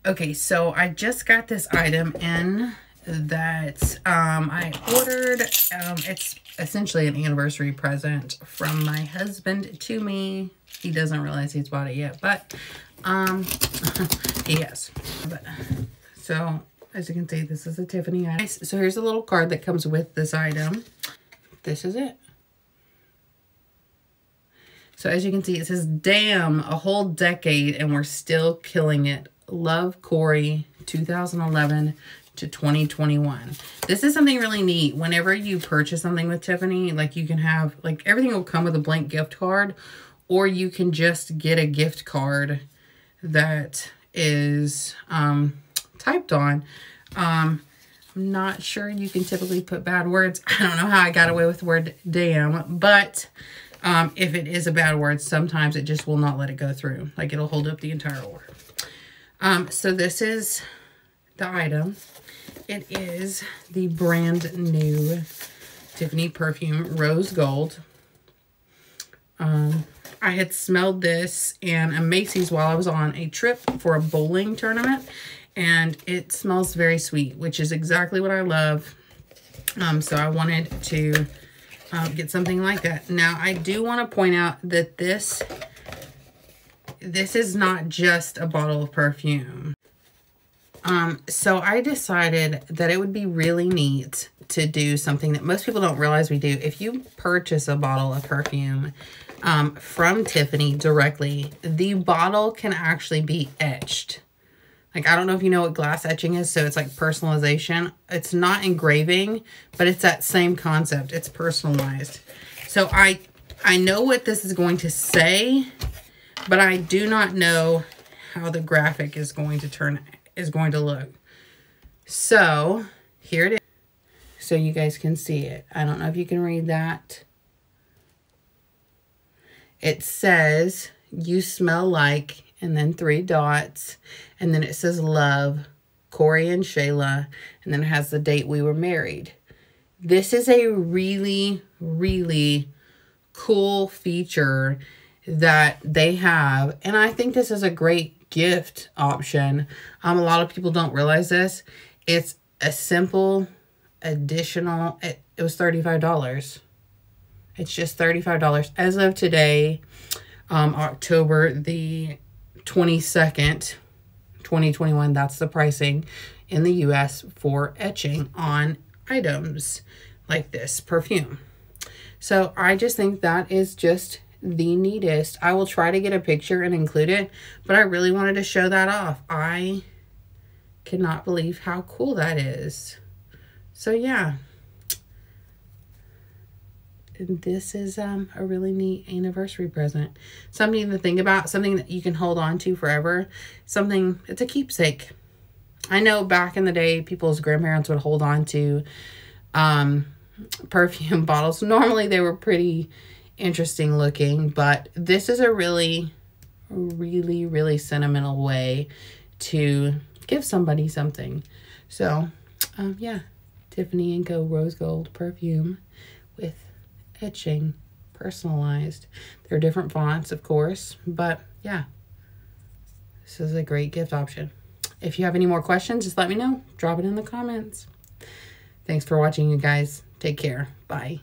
Okay, so I just got this item in that I ordered. It's essentially an anniversary present from my husband to me. He doesn't realize he's bought it yet, but he has. But so as you can see, this is a Tiffany item. So here's a little card that comes with this item. This is it. So as you can see, it says, "Damn, a whole decade and we're still killing it. Love, Corey, 2011 to 2021. This is something really neat. Whenever you purchase something with Tiffany, like you can have, like everything will come with a blank gift card, or you can just get a gift card that is typed on. I'm not sure you can typically put bad words. I don't know how I got away with the word damn, but if it is a bad word, sometimes it just will not let it go through. Like it'll hold up the entire order. So this is the item. It is the brand new Tiffany Perfume Rose Gold. I had smelled this in a Macy's while I was on a trip for a bowling tournament, and it smells very sweet, which is exactly what I love. So I wanted to get something like that. Now, I do want to point out that this is not just a bottle of perfume. So I decided that it would be really neat to do something that most people don't realize we do. If you purchase a bottle of perfume from Tiffany directly, the bottle can actually be etched. Like, I don't know if you know what glass etching is, so it's like personalization. It's not engraving, but it's that same concept. It's personalized. So I know what this is going to say, but I do not know how the graphic is going to look. So here it is. So you guys can see it. I don't know if you can read that. It says, "You smell like," and then 3 dots. And then it says, "Love, Corey and Shayla." And then it has the date we were married. This is a really, really cool feature that they have. And I think this is a great gift option. A lot of people don't realize this. It's a simple additional, it was $35. It's just $35 as of today, October the 22nd, 2021. That's the pricing in the US for etching on items like this perfume. So I just think that is just the neatest. I will try to get a picture and include it, but I really wanted to show that off. I cannot believe how cool that is. So yeah, this is a really neat anniversary present. Something to think about, something that you can hold on to forever. Something, it's a keepsake. I know back in the day, people's grandparents would hold on to perfume bottles. Normally they were pretty interesting looking, but this is a really, really, really sentimental way to give somebody something. So yeah, Tiffany Co Rose Gold perfume with etching, personalized. There are different fonts, of course, but yeah, this is a great gift option. If you have any more questions, just let me know. Drop it in the comments. Thanks for watching, you guys. Take care. Bye.